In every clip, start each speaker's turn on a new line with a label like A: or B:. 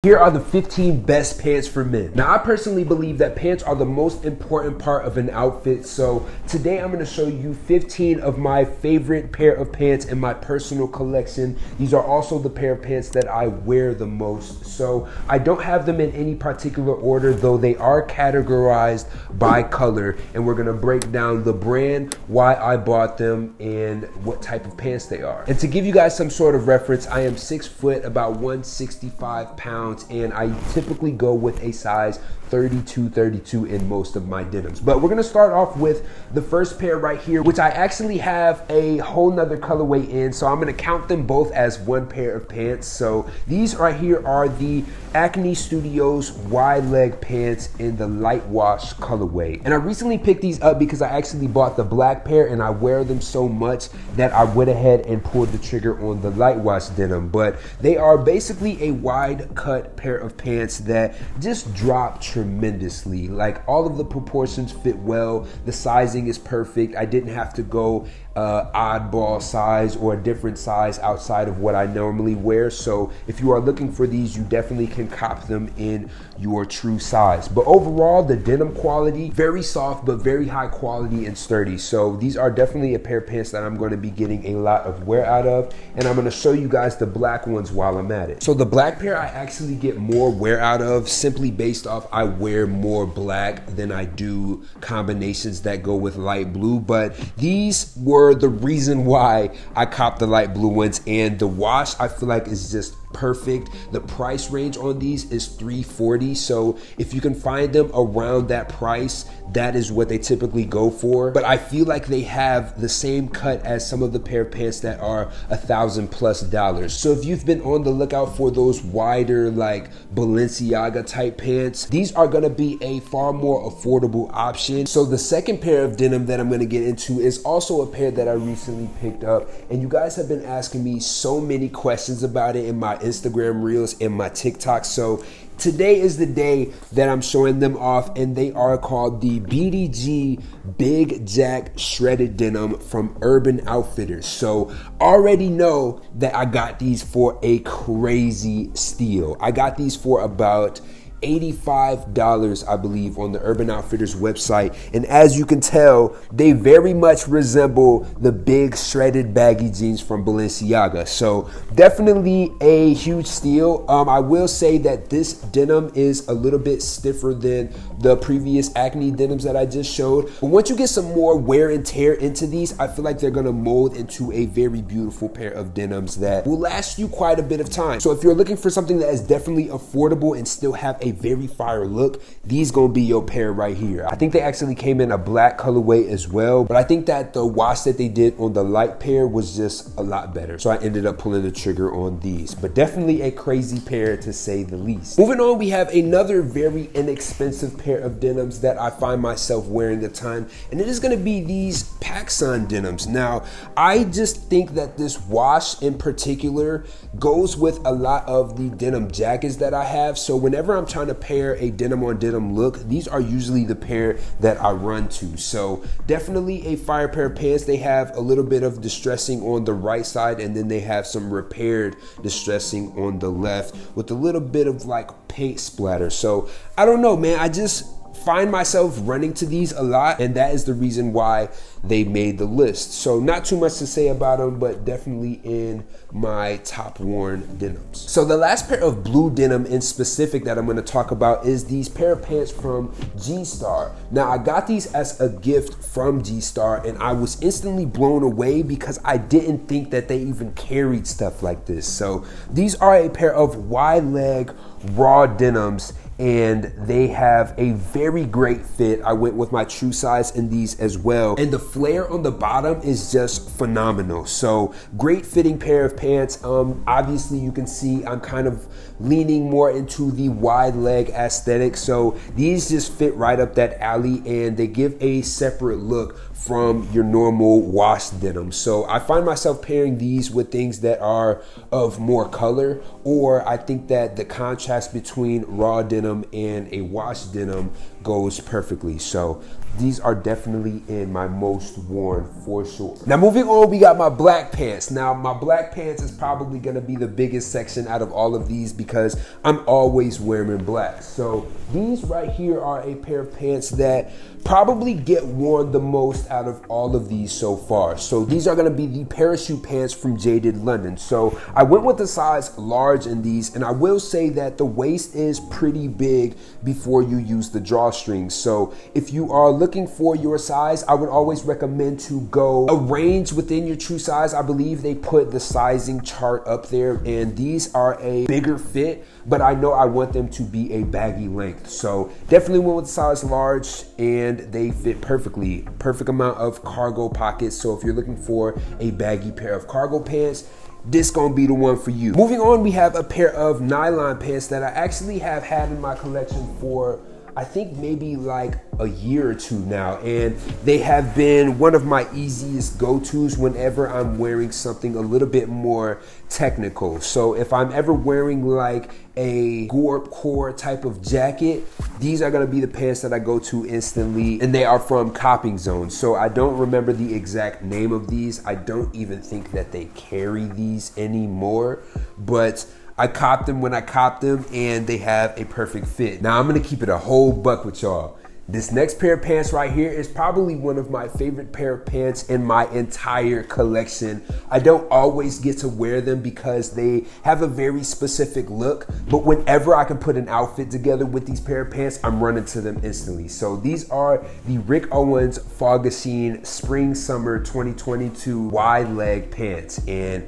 A: Here are the 15 best pants for men. Now, I personally believe that pants are the most important part of an outfit. So today I'm gonna show you 15 of my favorite pair of pants in my personal collection. These are also the pair of pants that I wear the most. So I don't have them in any particular order, though they are categorized by color. And we're gonna break down the brand, why I bought them, and what type of pants they are. And to give you guys some sort of reference, I am 6 foot, about 165 pounds. And I typically go with a size 32 in most of my denims. But we're gonna start off with the first pair right here, which I actually have a whole nother colorway in, so I'm gonna count them both as one pair of pants. So these right here are the Acne Studios wide leg pants in the light wash colorway. And I recently picked these up because I actually bought the black pair and I wear them so much that I went ahead and pulled the trigger on the light wash denim. But they are basically a wide cut pair of pants that just drop tremendously. Like, all of the proportions fit well, the sizing is perfect. I didn't have to go oddball size or a different size outside of what I normally wear. So if you are looking for these, you definitely can cop them in your true size. But overall, the denim quality, very soft but very high quality and sturdy. So these are definitely a pair of pants that I'm going to be getting a lot of wear out of, and I'm going to show you guys the black ones while I'm at it. So the black pair I actually get more wear out of simply based off I wear more black than I do combinations that go with light blue. But these were the reason why I copped the light blue ones, and the wash I feel like is just perfect. The price range on these is $340, so if you can find them around that price, that is what they typically go for. But I feel like they have the same cut as some of the pair of pants that are $1,000+. So if you've been on the lookout for those wider, like Balenciaga type pants, these are gonna be a far more affordable option. So the second pair of denim that I'm gonna get into is also a pair that I recently picked up, and you guys have been asking me so many questions about it in my Instagram reels and my TikTok. So today is the day that I'm showing them off, and they are called the BDG Big Jack Shredded Denim from Urban Outfitters. So already know that I got these for a crazy steal. I got these for about $85, I believe, on the Urban Outfitters website. And as you can tell, they very much resemble the big shredded baggy jeans from Balenciaga. So definitely a huge steal. I will say that this denim is a little bit stiffer than the previous Acne denims that I just showed. But once you get some more wear and tear into these, I feel like they're gonna mold into a very beautiful pair of denims that will last you quite a bit of time. So if you're looking for something that is definitely affordable and still have a very fire look, these gonna be your pair right here. I think they actually came in a black colorway as well, but I think that the wash that they did on the light pair was just a lot better, so I ended up pulling the trigger on these. But definitely a crazy pair, to say the least. Moving on, we have another very inexpensive pair of denims that I find myself wearing a ton, and it is gonna be these Pacsun denims. Now, I just think that this wash in particular goes with a lot of the denim jackets that I have. So whenever I'm trying to pair a denim on denim look, these are usually the pair that I run to. So definitely a fire pair of pants. They have a little bit of distressing on the right side, and then they have some repaired distressing on the left with a little bit of like paint splatter. So I don't know, man, I just find myself running to these a lot, and that is the reason why they made the list. So not too much to say about them, but definitely in my top worn denims. So the last pair of blue denim in specific that I'm going to talk about is these pair of pants from Gstar. Now, I got these as a gift from Gstar, and I was instantly blown away because I didn't think that they even carried stuff like this. So these are a pair of wide leg raw denims, and they have a very great fit. I went with my true size in these as well, and the flare on the bottom is just phenomenal. So great fitting pair of pants. Obviously you can see I'm kind of leaning more into the wide leg aesthetic, so these just fit right up that alley, and they give a separate look from your normal wash denim. So I find myself pairing these with things that are of more color, or I think that the contrast between raw denim and a wash denim goes perfectly. So these are definitely in my most worn for sure. Now moving on, we got my black pants. Now my black pants is probably gonna be the biggest section out of all of these because I'm always wearing black. So these right here are a pair of pants that probably get worn the most out of all of these so far. So these are gonna be the parachute pants from Jadon London. So I went with the size large in these, and I will say that the waist is pretty big before you use the drawstrings. So if you are looking for your size, I would always recommend to go a range within your true size. I believe they put the sizing chart up there, and these are a bigger fit, but I know I want them to be a baggy length. So definitely went with size large, and they fit perfectly. Perfect amount of cargo pockets. So if you're looking for a baggy pair of cargo pants, this gonna be the one for you. Moving on, we have a pair of nylon pants that I actually have had in my collection for I think maybe like a year or two now, and they have been one of my easiest go-tos whenever I'm wearing something a little bit more technical. So if I'm ever wearing like a Gorp core type of jacket, these are gonna be the pants that I go to instantly, and they are from Copping Zone. So I don't remember the exact name of these. I don't even think that they carry these anymore, but I copped them when I copped them, and they have a perfect fit. Now I'm gonna keep it a whole buck with y'all. This next pair of pants right here is probably one of my favorite pair of pants in my entire collection. I don't always get to wear them because they have a very specific look, but whenever I can put an outfit together with these pair of pants, I'm running to them instantly. So these are the Rick Owens Faugasine Spring Summer 2022 wide leg pants. And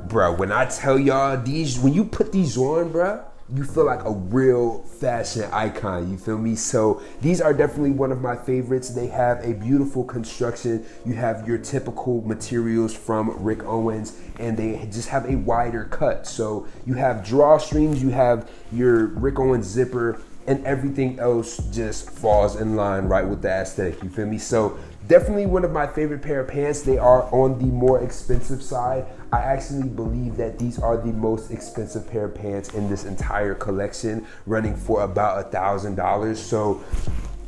A: bro, when I tell y'all these, when you put these on, bro, you feel like a real fashion icon, you feel me? So these are definitely one of my favorites. They have a beautiful construction. You have your typical materials from Rick Owens, and they just have a wider cut. So you have drawstrings, you have your Rick Owens zipper, and everything else just falls in line right with the aesthetic, you feel me? So definitely one of my favorite pair of pants. They are on the more expensive side. I actually believe that these are the most expensive pair of pants in this entire collection, running for about $1,000. So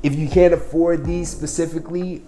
A: if you can't afford these specifically,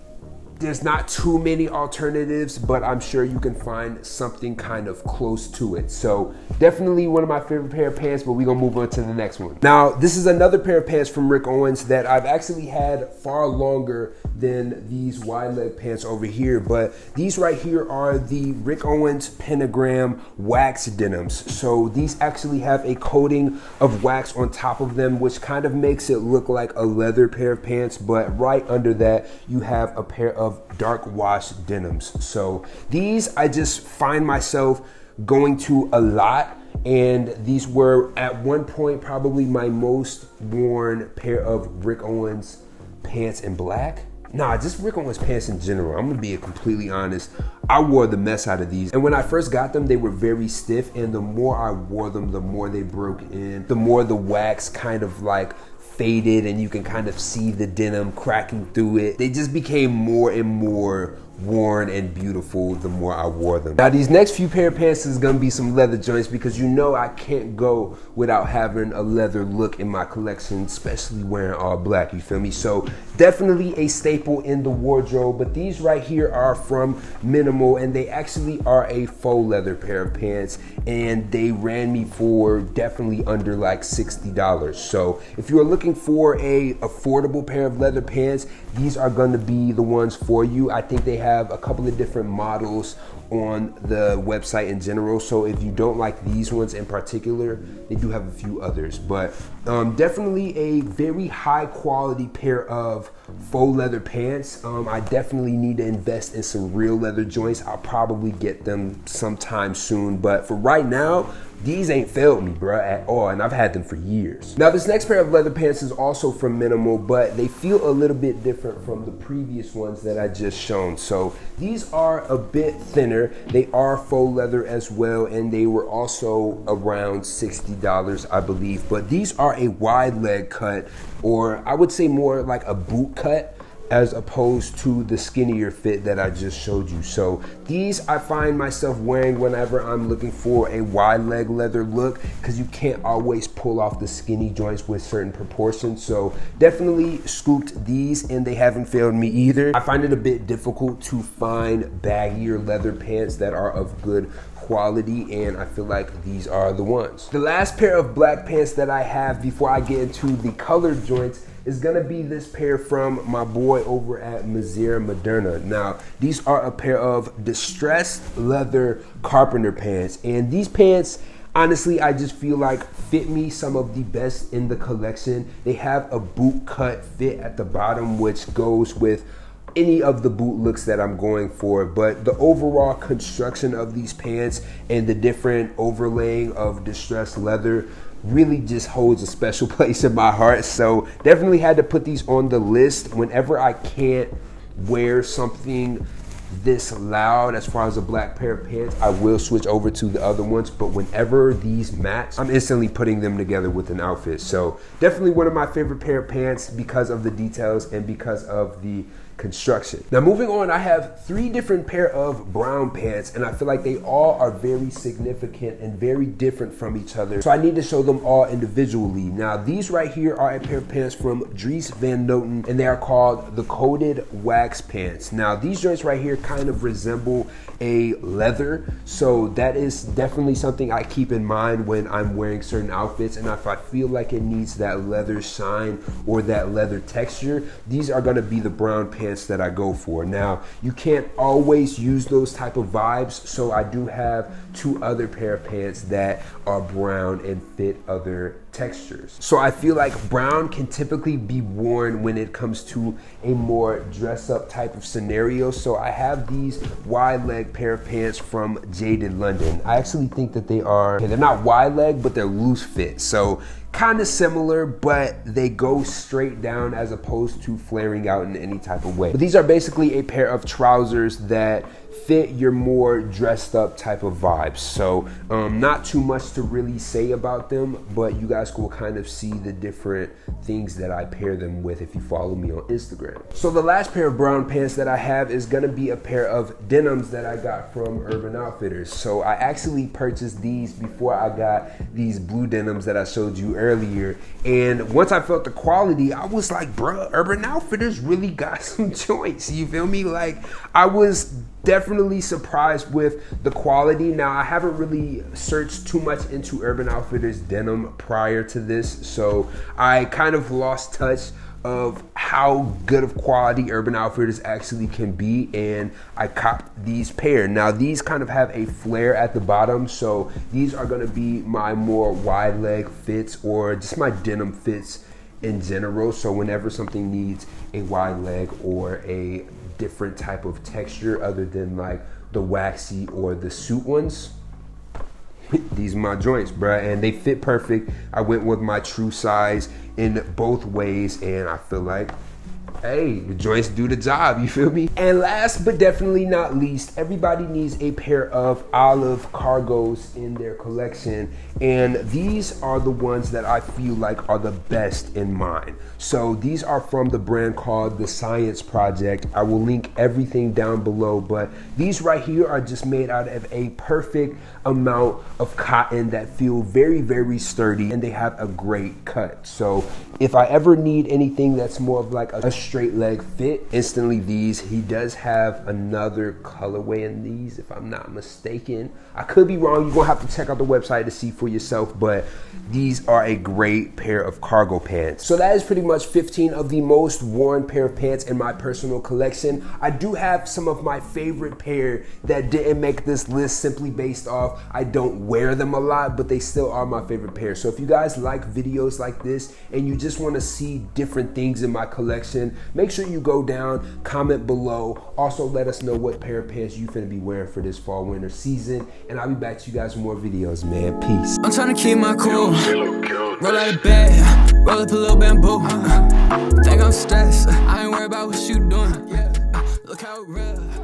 A: there's not too many alternatives, but I'm sure you can find something kind of close to it. So definitely one of my favorite pair of pants, but we're gonna move on to the next one. Now, this is another pair of pants from Rick Owens that I've actually had far longer than these wide leg pants over here, but these right here are the Rick Owens Pentagram wax denims. So these actually have a coating of wax on top of them, which kind of makes it look like a leather pair of pants, but right under that, you have a pair of dark wash denims. So these I just find myself going to a lot, and these were at one point probably my most worn pair of Rick Owens pants in black. Nah, just Rick Owens pants in general. I'm gonna be completely honest. I wore the mess out of these. And when I first got them, they were very stiff, and the more I wore them, the more they broke in, the more the wax kind of like faded, and you can kind of see the denim cracking through it. They just became more and more worn and beautiful the more I wore them. Now these next few pair of pants is gonna be some leather joints, because you know I can't go without having a leather look in my collection, especially wearing all black, you feel me? So definitely a staple in the wardrobe, but these right here are from Mnml, and they actually are a faux leather pair of pants, and they ran me for definitely under like $60. So if you're looking for a affordable pair of leather pants, these are gonna be the ones for you. I think they have a couple of different models on the website in general, so if you don't like these ones in particular, they do have a few others, but definitely a very high quality pair of faux leather pants. I definitely need to invest in some real leather joints. I'll probably get them sometime soon, but for right now, these ain't failed me, bro, at all, and I've had them for years. Now, this next pair of leather pants is also from Mnml, but they feel a little bit different from the previous ones that I just shown. So these are a bit thinner. They are faux leather as well, and they were also around $60, I believe. But these are a wide leg cut, or I would say more like a boot cut. as opposed to the skinnier fit that I just showed you. So these I find myself wearing whenever I'm looking for a wide leg leather look, because you can't always pull off the skinny joints with certain proportions. So definitely scooped these, and they haven't failed me either. I find it a bit difficult to find baggier leather pants that are of good quality, and I feel like these are the ones. The last pair of black pants that I have before I get into the colored joints is gonna be this pair from my boy over at Misera Moderna. Now, these are a pair of distressed leather carpenter pants, and these pants, honestly, I just feel like fit me some of the best in the collection. They have a boot cut fit at the bottom, which goes with any of the boot looks that I'm going for, but the overall construction of these pants and the different overlaying of distressed leather really just holds a special place in my heart. So definitely had to put these on the list. Whenever I can't wear something this loud as far as a black pair of pants, I will switch over to the other ones, but whenever these match, I'm instantly putting them together with an outfit. So definitely one of my favorite pair of pants because of the details and because of the construction. Now moving on, I have 3 different pair of brown pants, and I feel like they all are very significant and very different from each other, so I need to show them all individually. Now these right here are a pair of pants from Dries Van Noten, and they are called the coated wax pants. Now these joints right here kind of resemble a leather, so that is definitely something I keep in mind when I'm wearing certain outfits, and if I feel like it needs that leather shine or that leather texture, these are going to be the brown pants that I go for. Now you can't always use those type of vibes, so I do have 2 other pair of pants that are brown and fit other textures. So I feel like brown can typically be worn when it comes to a more dress up type of scenario. So I have these wide leg pair of pants from Jadon London. I actually think that they are, they're not wide leg, but they're loose fit. So kind of similar, but they go straight down as opposed to flaring out in any type of way. But these are basically a pair of trousers that fit your more dressed up type of vibes. So not too much to really say about them, but you guys will kind of see the different things that I pair them with if you follow me on Instagram. So the last pair of brown pants that I have is gonna be a pair of denims that I got from Urban Outfitters. So I actually purchased these before I got these blue denims that I showed you earlier, and once I felt the quality, I was like, bruh, Urban Outfitters really got some joints, you feel me? Like, I was definitely surprised with the quality. Now I haven't really searched too much into Urban Outfitters denim prior to this, so I kind of lost touch of how good of quality Urban Outfitters actually can be, and I copped these pair. Now these kind of have a flare at the bottom, so these are gonna be my more wide leg fits or just my denim fits in general. So whenever something needs a wide leg or a different type of texture other than like the waxy or the suit ones, these are my joints, bruh, and they fit perfect. I went with my true size in both ways, and I feel like, hey, the joints do the job, you feel me? And last but definitely not least, everybody needs a pair of olive cargos in their collection, and these are the ones that I feel like are the best in mine. So these are from the brand called The Science Project. I will link everything down below, but these right here are just made out of a perfect amount of cotton that feel very, very sturdy, and they have a great cut. So if I ever need anything that's more of like a straight leg fit, instantly these. He does have another colorway in these, if I'm not mistaken. I could be wrong. You're gonna have to check out the website to see for yourself, but these are a great pair of cargo pants. So that is pretty much 15 of the most worn pair of pants in my personal collection. I do have some of my favorite pair that didn't make this list simply based off I don't wear them a lot, but they still are my favorite pair. So if you guys like videos like this and you just want to see different things in my collection, make sure you go down, comment below. Also let us know what pair of pants you finna be wearing for this fall winter season, and I'll be back to you guys with more videos, man. Peace.
B: I'm trying to keep my cool, roll out of bed, roll up a little bamboo. Think I'm stressed, I ain't worried about what you doing. Look how real.